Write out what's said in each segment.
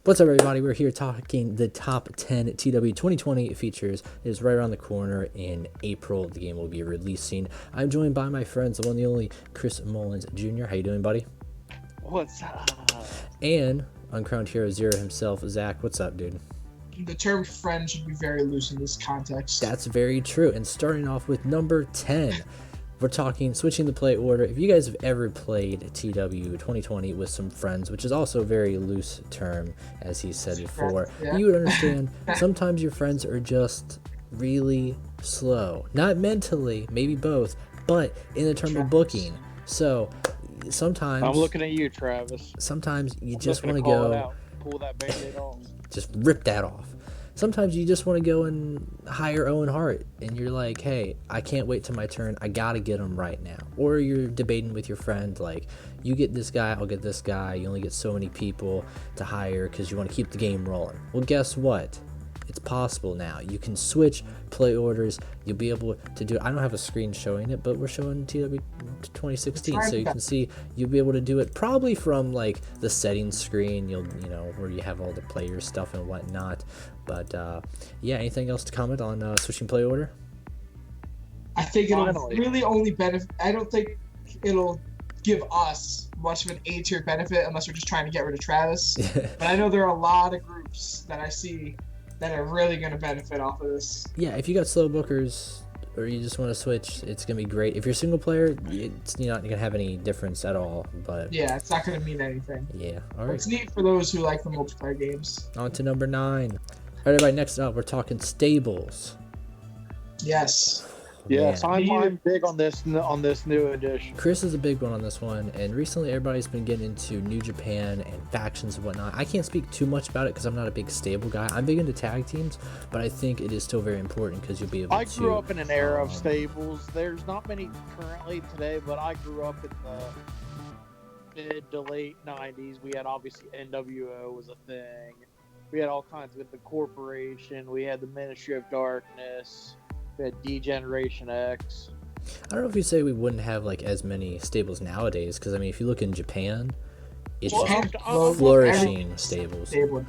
What's up, everybody? We're here talking the top 10 TEW 2020 features. It is right around the corner in April. The game will be releasing. I'm joined by my friends, the one and the only Chris Mullins Jr. How you doing, buddy? What's up? And Uncrowned Hero Zero himself, Zach. What's up, dude? The term friend should be very loose in this context. That's very true. And starting off with number 10. We're talking switching the play order. If you guys have ever played TEW 2020 with some friends, which is also a very loose term, as he said before, you would understand sometimes your friends are just really slow. Not mentally, maybe both, but in the term of booking. So sometimes... I'm looking at you, Travis. Sometimes you just want to go... Pull that Band-Aid off. Just rip that off. Sometimes you just want to go and hire Owen Hart, and you're like, hey, I can't wait till my turn. I got to get him right now. Or you're debating with your friend, like, you get this guy, I'll get this guy. You only get so many people to hire because you want to keep the game rolling. Well, guess what? It's possible now. You can switch play orders. You'll be able to do it. I don't have a screen showing it, but we're showing TEW 2016, so you can see you'll be able to do it probably from like the settings screen. You know where you have all the player stuff and whatnot. But yeah, anything else to comment on switching play order? I think it'll really only benefit. I don't think it'll give us much of an A-tier benefit unless we're just trying to get rid of Travis. But I know there are a lot of groups that I see that are really going to benefit off of this. Yeah, if you got slow bookers or you just want to switch, it's going to be great. If you're single player, it's not going to have any difference at all. But yeah, it's not going to mean anything. Yeah, all right. It's neat for those who like the multiplayer games. On to number 9. All right, everybody, next up, we're talking stables. Yes. Yes, I'm big on this new edition. Chris is a big one on this one, and recently everybody's been getting into New Japan and factions and whatnot. I can't speak too much about it because I'm not a big stable guy. I'm big into tag teams, but I think it is still very important because you'll be able to... I grew up in an era of stables. There's not many currently today, but I grew up in the mid to late 90s. We had obviously NWO was a thing. We had all kinds of the corporation. We had the Ministry of Darkness. We had D-Generation X. I don't know if you say we wouldn't have like as many stables nowadays, because I mean, if you look in Japan, it's flourishing stables. I'm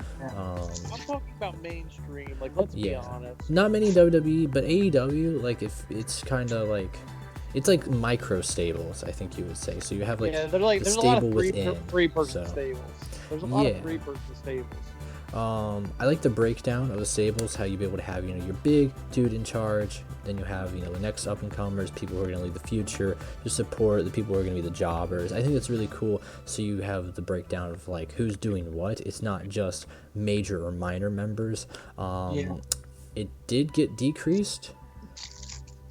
talking about mainstream. Like, let's be honest. Not many WWE, but AEW, like if it's kind of like. It's like micro stables, I think you would say. So you have like they're like the there's stable a lot of three-person stables. There's a lot of three-person stables. I like the breakdown of the stables, how you be able to have, your big dude in charge, then you have, the next up-and-comers, people who are going to lead the future, to support the people who are going to be the jobbers. I think that's really cool, so you have the breakdown of, like, who's doing what. It's not just major or minor members. It did get decreased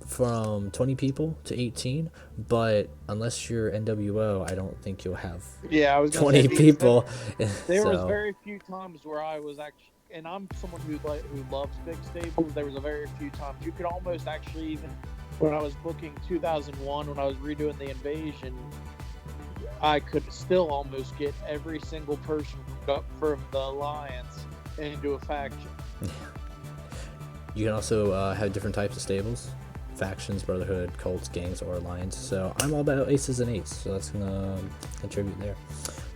from 20 people to 18, but unless you're NWO, I don't think you'll have 20 people. There was very few times where I was actually, and I'm someone who loves big stables. There was a very few times you could almost actually, even when I was booking 2001, when I was redoing the invasion, I could still almost get every single person from the alliance into a faction. You can also have different types of stables. Factions, brotherhood, cults, gangs, or alliance. So I'm all about aces and eights, so that's gonna contribute there.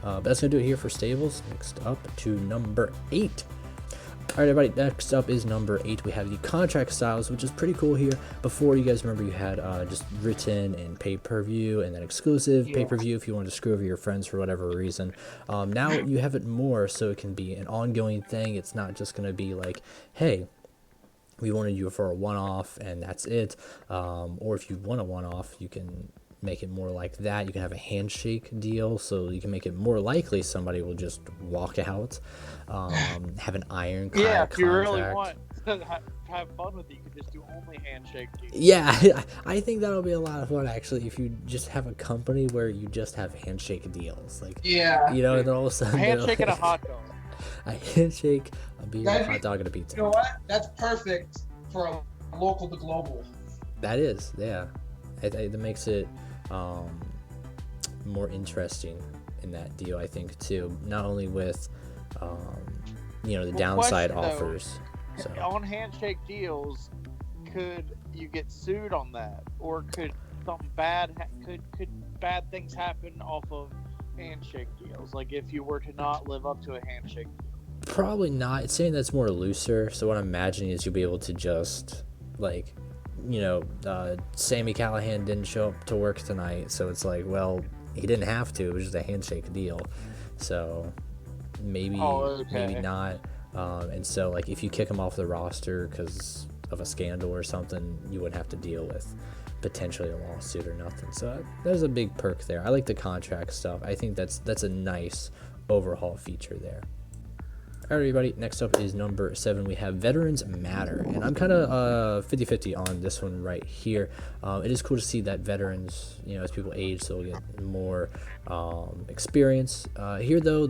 But that's gonna do it here for stables. Next up to number 8. All right, everybody, next up is number 8. We have the contract styles, which is pretty cool here. Before, you guys remember you had just written and pay-per-view and then exclusive pay-per-view if you wanted to screw over your friends for whatever reason. Now you have it more, so it can be an ongoing thing. It's not just gonna be like, hey, we wanted you for a one-off and that's it, or if you want a one-off, you can make it more like that. You can have a handshake deal, so you can make it more likely somebody will just walk out. Have an iron contract. If you really want to have fun with it, you can just do only handshake deals. Yeah, I think that'll be a lot of fun actually, if you just have a company where you just have handshake deals, like and then all of a sudden a handshake and a hot dog. A handshake, a beer, a hot dog, and a pizza. You know what? That's perfect for a local to global. That is, yeah. That makes it more interesting in that deal, I think, too. Not only with, the downside offers. So. On handshake deals, could you get sued on that, or could something could bad things happen off of handshake deals? Like if you were to not live up to a handshake deal. Probably not. It's saying that's more looser. So what I'm imagining is you'll be able to just like, Sammy Callahan didn't show up to work tonight, so it's like, well, he didn't have to. It was just a handshake deal. So maybe maybe not. And so like if you kick him off the roster because of a scandal or something, you wouldn't have to deal with potentially a lawsuit or nothing. So there's a big perk there. I like the contract stuff. I think that's a nice overhaul feature there. All right, everybody, next up is number 7. We have Veterans Matter, and I'm kind of 50-50 on this one right here. It is cool to see that veterans, as people age, they'll get more experience. Here, though,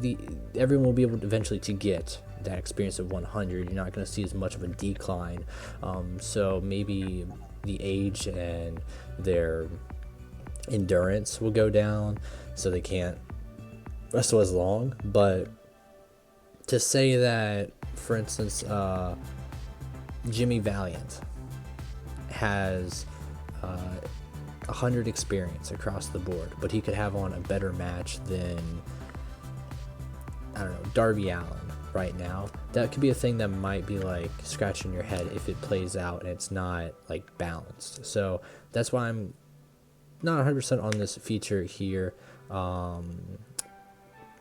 everyone will be able to eventually to get that experience of 100. You're not going to see as much of a decline. So maybe the age and their endurance will go down, so they can't wrestle as long, but to say that, for instance, Jimmy Valiant has 100 experience across the board, but he could have on a better match than, I don't know, Darby Allin right now. That could be a thing that might be like scratching your head if it plays out and it's not like balanced. So that's why I'm not 100% on this feature here.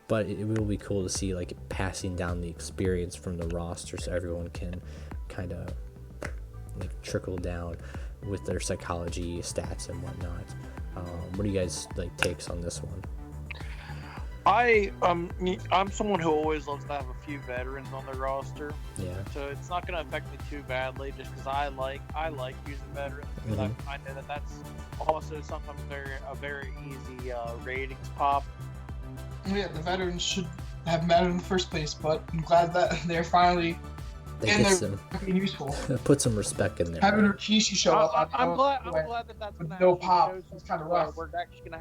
But it will be cool to see like passing down the experience from the roster so everyone can kind of like trickle down with their psychology stats and whatnot. What do you guys like takes on this one? I'm someone who always loves to have a few veterans on their roster. Yeah. So it's not going to affect me too badly, just because I like using veterans. Because I know that's also sometimes a very easy ratings pop. Yeah, the veterans should have mattered in the first place, but I'm glad that they're finally being useful. Put some respect in there. Having Rikishi show up. I'm glad that that's with gonna no pop. It's kind of rough. We're actually gonna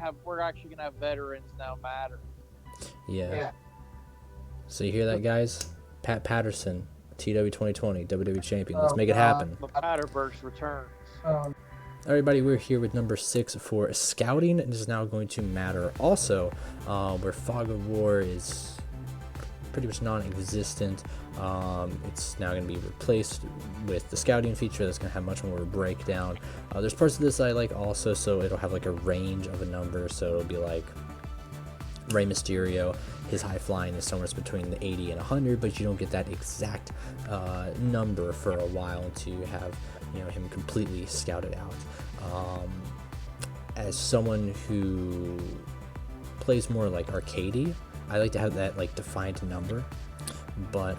have veterans now matter. Yeah. So you hear that, guys? Pat Patterson, TEW 2020 WWE champion. Let's make it happen. The Patterverse returns. Everybody, we're here with number 6 for scouting. It is now going to matter also, where Fog of War is pretty much non-existent. It's now going to be replaced with the scouting feature that's going to have much more of a breakdown. There's parts of this I like also, so it'll have like a range of a number, so it'll be like Rey Mysterio, his high flying is somewhere between the 80 and 100, but you don't get that exact number for a while until you have him completely scouted out. As someone who plays more like arcadey, I like to have that like defined number, but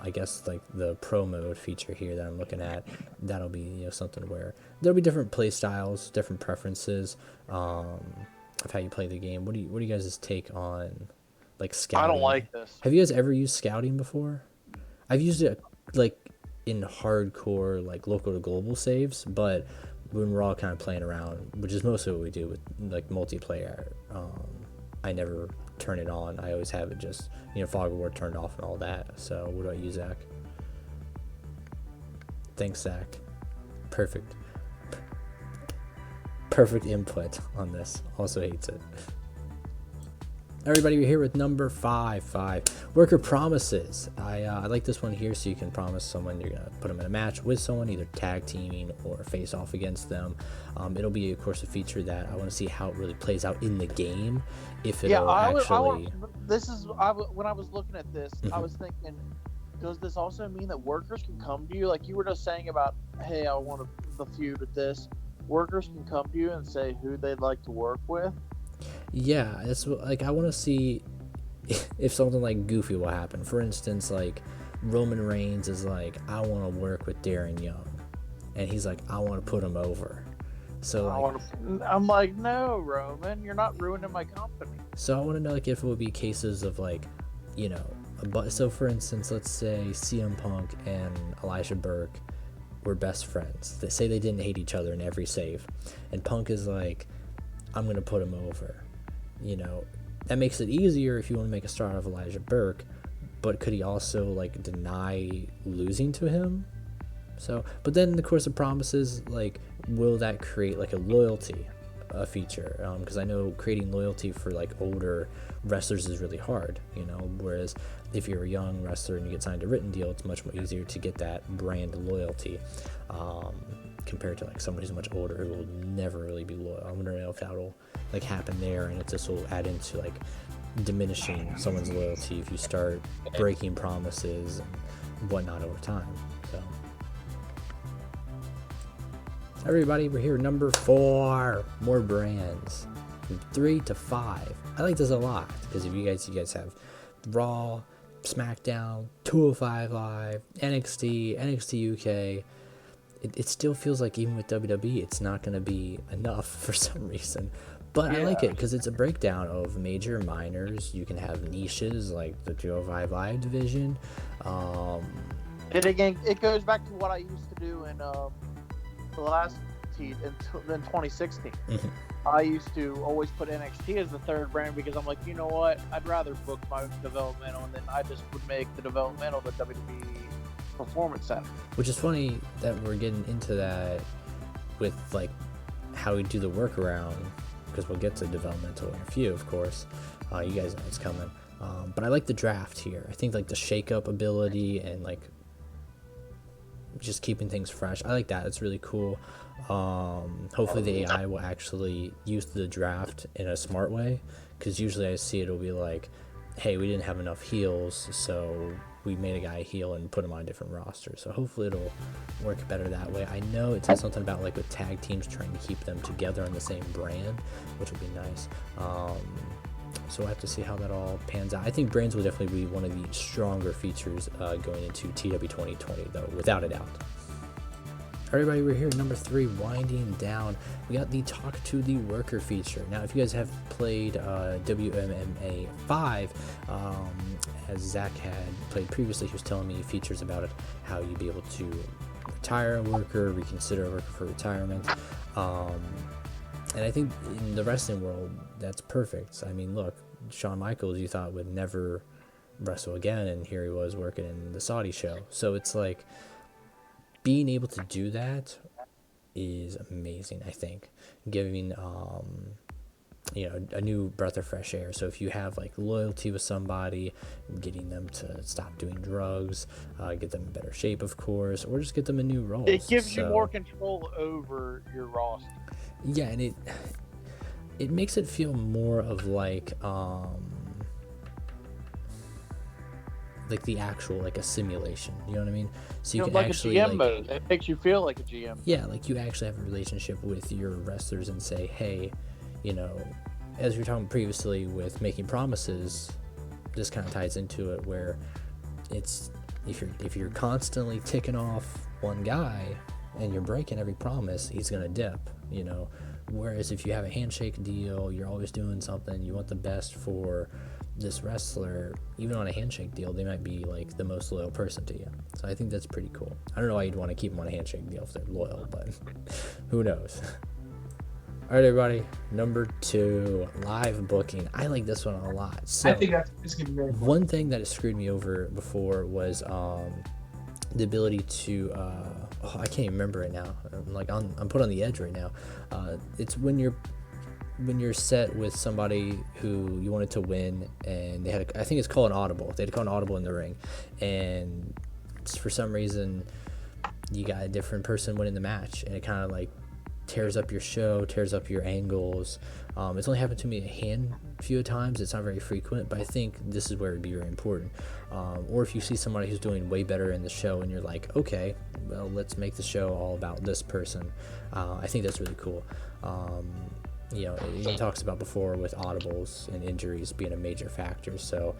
I guess like the pro mode feature here that I'm looking at, that'll be something where there'll be different play styles, different preferences of how you play the game. What do you guys' take on like scouting? I don't like this. Have you guys ever used scouting before? I've used it like in hardcore like local to global saves, but when we're all kind of playing around, which is mostly what we do with like multiplayer, I never turn it on. I always have it just Fog of War turned off and all that. So what about you, Zach? Thanks, Zach. Perfect input on this. Also hates it. Everybody, we're here with number 5. Worker promises. I like this one here, so you can promise someone you're gonna put them in a match with someone, either tag teaming or face off against them. It'll be, of course, a feature that I want to see how it really plays out in the game. If it'll when I was looking at this, I was thinking, does this also mean that workers can come to you, like you were just saying about, hey, I want the feud with this? Workers can come to you and say who they'd like to work with. Yeah, it's like I want to see if something like goofy will happen. For instance, like Roman Reigns is like, I want to work with Darren Young, and he's like, I want to put him over. So I'm like, no, Roman, you're not ruining my company. So I want to know like if it would be cases of like, so for instance, let's say CM Punk and Elijah Burke were best friends. They say they didn't hate each other in every save, and Punk is like, I'm gonna put him over. That makes it easier if you want to make a star out of Elijah Burke, but could he also like deny losing to him? So, but then in the course of promises, like, will that create like a loyalty a feature, because I know creating loyalty for like older wrestlers is really hard, you know, whereas if you're a young wrestler and you get signed a written deal, it's much more easier to get that brand loyalty, compared to like somebody who's much older who will never really be loyal. I wonder if that'll like happen there, and if this will add into like diminishing someone's loyalty if you start breaking promises and whatnot over time. So everybody, we're here number 4, more brands from 3 to 5. I like this a lot because if you guys have Raw, SmackDown, 205 Live, NXT UK, it still feels like even with WWE it's not going to be enough for some reason. But I like it because it's a breakdown of major, minors. You can have niches like the 205 Live division. And again, it goes back to what I used to do in the last in 2016. Mm-hmm. I used to always put NXT as the third brand because I'm like, you know what? I'd rather book my developmental, and then I just would make the developmental the WWE Performance Center. Which is funny that we're getting into that with like how we do the workaround, because we'll get to developmental in a few, of course. You guys know it's coming. But I like the draft here. I think like the shake-up ability and like just keeping things fresh. I like that. It's really cool. Hopefully the AI will actually use the draft in a smart way, because usually I see it'll be like, hey, we didn't have enough heels, so we made a guy heel and put him on a different roster. So hopefully it'll work better that way. I know it says something about like with tag teams trying to keep them together on the same brand, which would be nice. So we'll have to see how that all pans out. I think brands will definitely be one of the stronger features going into TEW 2020, though, without a doubt. Everybody, we're here at number 3, winding down. We got the Talk to the Worker feature. Now, if you guys have played WMMA 5, as Zach had played previously, he was telling me features about it, how you'd be able to retire a worker, reconsider a worker for retirement. And I think in the wrestling world, that's perfect. I mean, look, Shawn Michaels, you thought would never wrestle again, and here he was working in the Saudi show. So it's like, being able to do that is amazing, I think. Giving, a new breath of fresh air. So if you have like loyalty with somebody, getting them to stop doing drugs, get them in better shape, of course, or just get them a new role. It gives you more control over your roster. Yeah, and it makes it feel more of like the actual, like a simulation, you know what I mean? So you can like actually a GM mode. It makes you feel like a GM. Yeah, like you actually have a relationship with your wrestlers and say, hey, you know, as we were talking previously with making promises, this kind of ties into it, where it's if you're constantly ticking off one guy and you're breaking every promise, he's gonna dip, you know. Whereas if you have a handshake deal, you're always doing something, you want the best for this wrestler, even on a handshake deal, they might be like the most loyal person to you. So I think that's pretty cool. I don't know why you'd want to keep them on a handshake deal if they're loyal, but who knows. All right, everybody, number 2, live booking. I like this one a lot. So I think that's going to be very cool. One thing that has screwed me over before was the ability to I can't even remember it now. I'm put on the edge right now. It's when you're set with somebody who you wanted to win, and they had I think it's called an audible. They had to call an audible in the ring, and for some reason you got a different person winning the match, and it kind of like tears up your show, tears up your angles. It's only happened to me a few times. It's not very frequent, but I think this is where it'd be very important. Or if you see somebody who's doing way better in the show and you're like, okay, well, let's make the show all about this person. I think that's really cool. It even talks about before with audibles and injuries being a major factor. So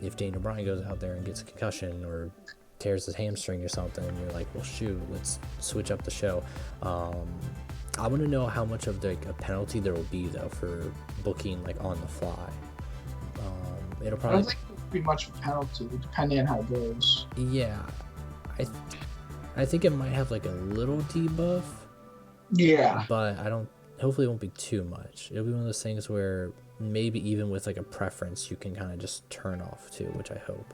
if Daniel Bryan goes out there and gets a concussion or tears his hamstring or something, and you're like, well, shoot, let's switch up the show. I want to know how much of a penalty there will be, though, for booking like on the fly. It'll probably. I don't think it'll be much of a penalty, depending on how it goes. Yeah, I think it might have like a little debuff. Yeah. But hopefully it won't be too much. It'll be one of those things where maybe even with like a preference, you can kind of just turn off too, which I hope.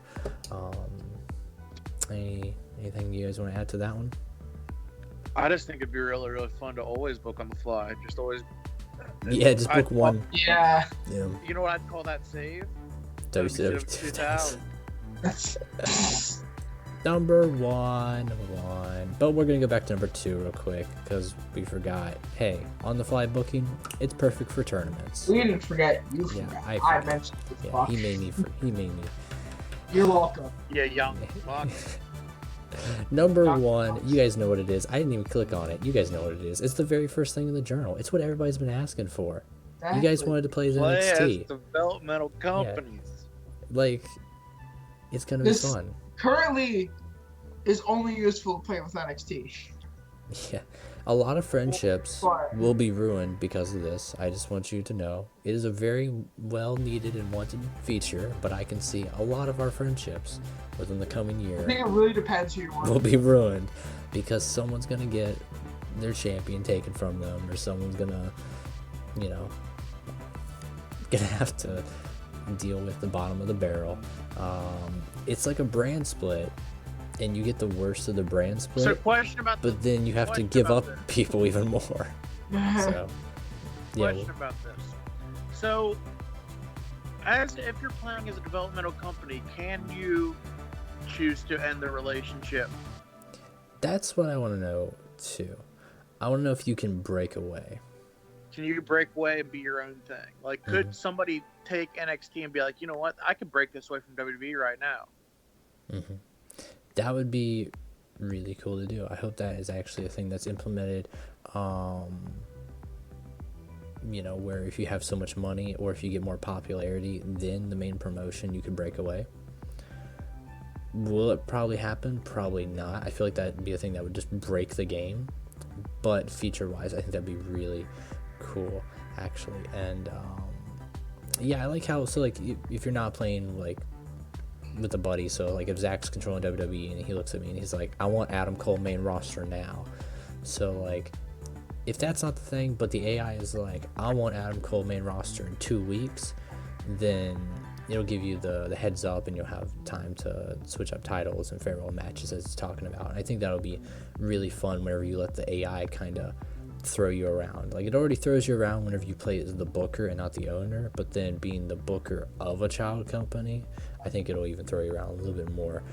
Anything you guys want to add to that one? I just think it'd be really, really fun to always book on the fly. Just always Yeah, just book one. Yeah. Yeah. You know what I'd call that save? WCW 2000. 2000. Number one. But we're gonna go back to number 2 real quick because we forgot. Hey, on the fly booking, it's perfect for tournaments. We didn't forget. You Yeah, forgot. I I forgot. mentioned it. Yeah, Fuck. he made me. You're welcome. Yeah, young. Fuck. Number 1, you guys know what it is. I didn't even click on it. You guys know what it is. It's the very first thing in the journal. It's what everybody's been asking for. You guys wanted to play as Play NXT. as developmental companies. Like, it's gonna be fun. Currently is only useful to play with NXT. Yeah, a lot of friendships But- will be ruined because of this. I just want you to know it is a very well needed and wanted feature, but I can see a lot of our friendships within the coming I year think it really depends who you want. will be ruined because someone's gonna get their champion taken from them, or someone's gonna, you know, gonna have to deal with the bottom of the barrel. It's like a brand split, and you get the worst of the brand split. So, question about But then you have to question give about up this. people even more. So, yeah. Question about this. So, as if you're playing as a developmental company, can you choose to end the relationship? That's what I want to know too. I want to know if you can break away. Can you break away and be your own thing? Like, could somebody take NXT and be like, you know what, I could break this away from WWE right now? That would be really cool to do. I hope that is actually a thing that's implemented. You know, where if you have so much money or if you get more popularity, then the main promotion, you could break away. Will it probably happen? Probably not. I feel like that'd be a thing that would just break the game. But feature-wise, I think that'd be really cool, actually. And yeah, I like how, so like if you're not playing like with a buddy, so like if Zach's controlling WWE and he looks at me and he's like, I want Adam Cole main roster now. So like if that's not the thing, but the AI is like, I want Adam Cole main roster in 2 weeks, then it'll give you the heads up and you'll have time to switch up titles and farewell matches as it's talking about. And I think that'll be really fun whenever you let the AI kind of throw you around. Like, it already throws you around whenever you play as the booker and not the owner, but then being the booker of a child company, I think it'll even throw you around a little bit more,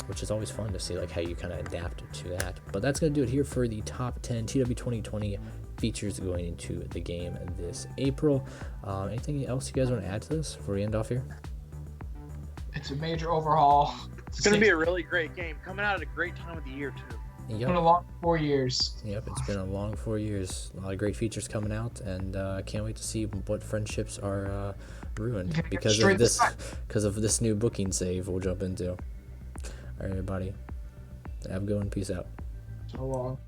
which is always fun to see, like, how you kind of adapt to that. But that's going to do it here for the top 10 TEW 2020 features going into the game this April. Anything else you guys want to add to this before we end off here? It's a major overhaul. It's going to be a really great game. Coming out at a great time of the year, too. It's been a long 4 years. Yep, it's been a long 4 years. A lot of great features coming out, and can't wait to see what friendships are ruined because of this new booking save we'll jump into. All right, everybody. Have a good one. Peace out. So long.